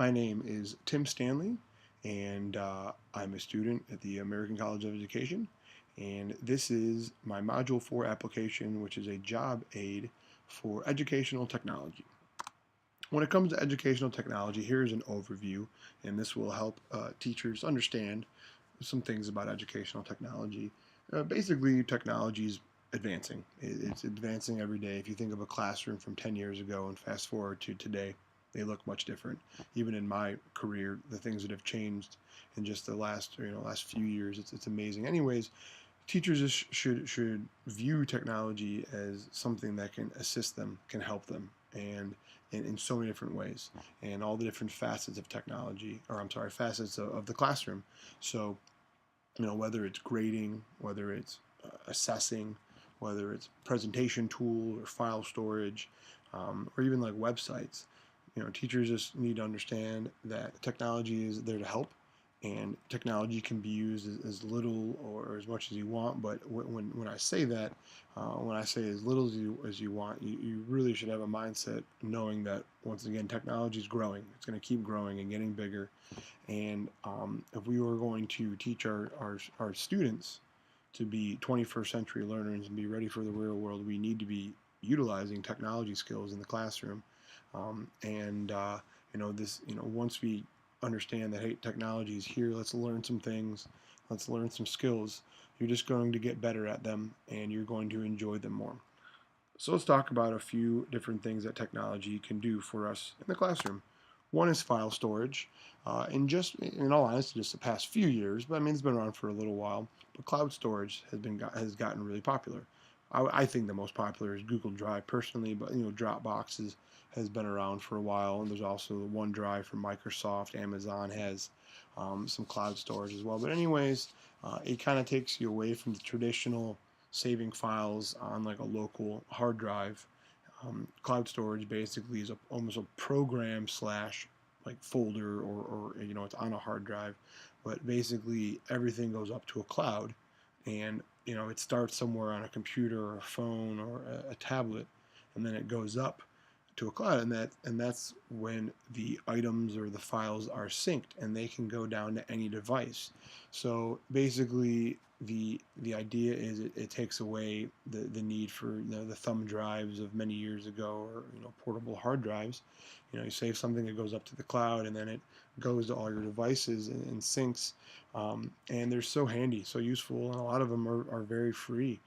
My name is Tim Stanley, and I'm a student at the American College of Education. And this is my Module 4 application, which is a job aid for educational technology. When it comes to educational technology, here's an overview, and this will help teachers understand some things about educational technology. Basically, technology is advancing. It's advancing every day. If you think of a classroom from 10 years ago and fast forward to today, they look much different. Even in my career, the things that have changed in just the last few years, it's amazing. Anyways, teachers should view technology as something that can assist them, can help them, and in so many different ways, and all the different facets of technology, or I'm sorry, facets of the classroom. So whether it's grading, whether it's assessing, whether it's presentation tool or file storage, or even like websites. Teachers just need to understand that technology is there to help, and technology can be used as little or as much as you want. But when I say that, when I say as little as you want, you really should have a mindset knowing that, once again, technology is growing. It's going to keep growing and getting bigger. And if we were going to teach our students to be 21st century learners and be ready for the real world, we need to be utilizing technology skills in the classroom. Once we understand that, hey, technology is here, let's learn some things, let's learn some skills, you're just going to get better at them and you're going to enjoy them more. So let's talk about a few different things that technology can do for us in the classroom. One is file storage. And just in all honesty, just the past few years, but I mean it's been around for a little while. But cloud storage has gotten really popular. I think the most popular is Google Drive personally, but Dropbox has been around for a while, and there's also OneDrive from Microsoft. Amazon has some cloud storage as well. But anyways, it kind of takes you away from the traditional saving files on like a local hard drive. Cloud storage basically is almost a program slash like folder, or it's on a hard drive, but basically everything goes up to a cloud, and it starts somewhere on a computer or a phone or a tablet, and then it goes up to a cloud, and that's when the items or the files are synced, and they can go down to any device. So basically, the idea is it takes away the need for the thumb drives of many years ago, or portable hard drives. You save something, that goes up to the cloud, and then it goes to all your devices and syncs. And they're so handy, so useful, and a lot of them are very free.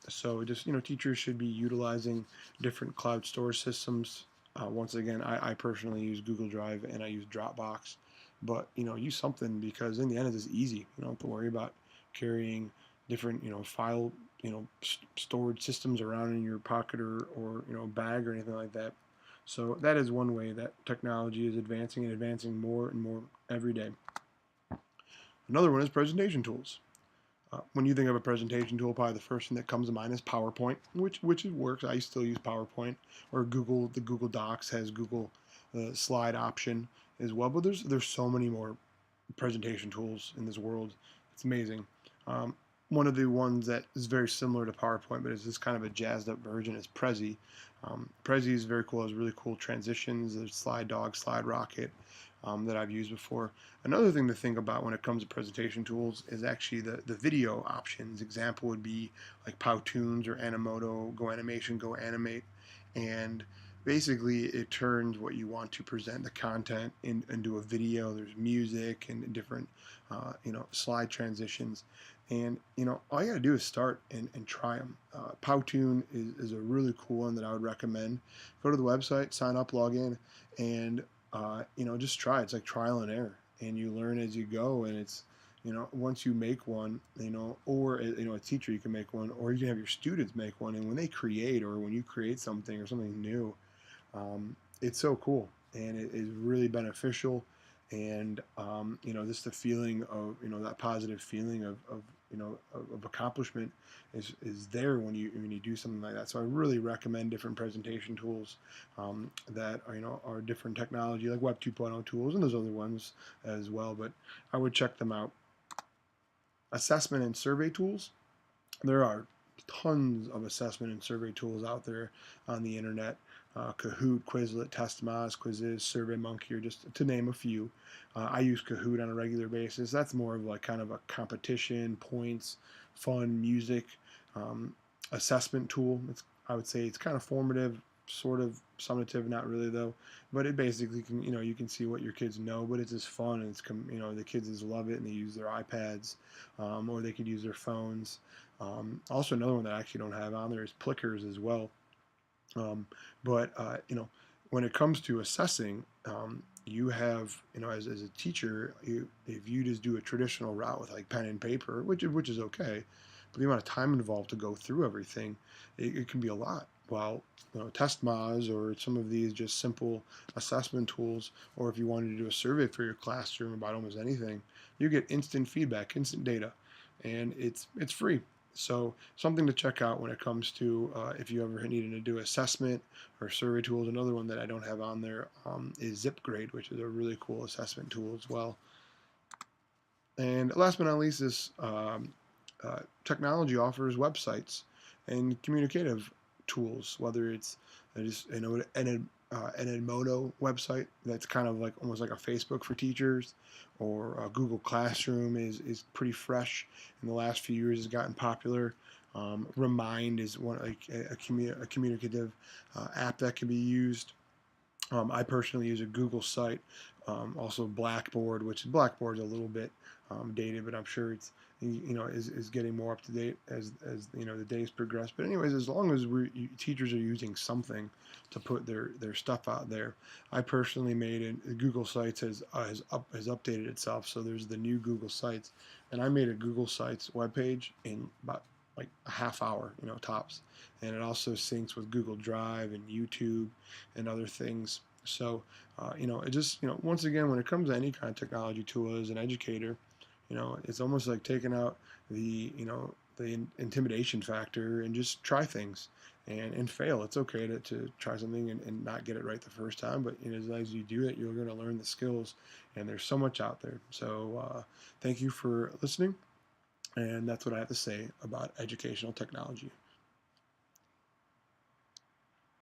So just teachers should be utilizing different cloud storage systems. Once again, I personally use Google Drive and I use Dropbox, but use something, because in the end it's easy. You don't have to worry about carrying different file storage systems around in your pocket or bag or anything like that. So that is one way that technology is advancing, and advancing more and more every day. Another one is presentation tools. When you think of a presentation tool, probably the first thing that comes to mind is PowerPoint, which it works. I still use PowerPoint, or Google. The Google Docs has Google slide option as well. But there's so many more presentation tools in this world. It's amazing. One of the ones that is very similar to PowerPoint, but is this kind of a jazzed up version, is Prezi. Prezi is very cool. It has really cool transitions. There's Slide Dog, Slide Rocket, that I've used before. Another thing to think about when it comes to presentation tools is actually the video options. Example would be like Powtoons or Animoto, Go Animation, Go Animate, and basically it turns what you want to present, the content, into a video. There's music and different slide transitions, and all you gotta do is start and try them. Powtoon is a really cool one that I would recommend. Go to the website, sign up, log in, and just try. It's like trial and error, and you learn as you go. And it's once you make one, or a teacher, you can make one, or you can have your students make one. And when they create, or when you create something or something new, it's so cool, and it is really beneficial. And just the feeling of that positive feeling of accomplishment is there when you do something like that. So I really recommend different presentation tools that are different technology, like Web 2.0 tools, and there's other ones as well, but I would check them out. Assessment and survey tools. There are tons of assessment and survey tools out there on the internet. Kahoot, Quizlet, TestMoz, Quizzes, SurveyMonkey, or just to name a few. I use Kahoot on a regular basis. That's more of like kind of a competition, points, fun, music, um, assessment tool. I would say it's kind of formative, sort of summative, not really though. But it basically can, you can see what your kids know, but it's just fun. And the kids just love it, and they use their iPads, or they could use their phones. Also, another one that I actually don't have on there is Plickers as well. Um, but when it comes to assessing, you have, as a teacher, if you just do a traditional route with like pen and paper, which is okay, but the amount of time involved to go through everything, it can be a lot. While TestMoz or some of these just simple assessment tools, or if you wanted to do a survey for your classroom about almost anything, you get instant feedback, instant data, and it's free. So something to check out when it comes to if you ever needed to do assessment or survey tools. Another one that I don't have on there is ZipGrade, which is a really cool assessment tool as well. And last but not least, this technology offers websites and communicative tools, whether it's just an Edmodo website that's kind of like almost like a Facebook for teachers, or Google Classroom is pretty fresh in the last few years, has gotten popular. Remind is one like a communicative app that can be used. I personally use a Google site, also Blackboard, which Blackboard's a little bit dated, but I'm sure it's is getting more up to date as the days progress. But anyways, as long as teachers are using something to put their stuff out there, I personally made it. Google Sites has updated itself, so there's the new Google Sites, and I made a Google Sites webpage in about like a half hour, tops, and it also syncs with Google Drive and YouTube and other things. So, it just, once again, when it comes to any kind of technology tool as an educator, it's almost like taking out the intimidation factor and just try things and fail. It's okay to try something and not get it right the first time, but as long as you do it, you're going to learn the skills, and there's so much out there. So, thank you for listening, and that's what I have to say about educational technology.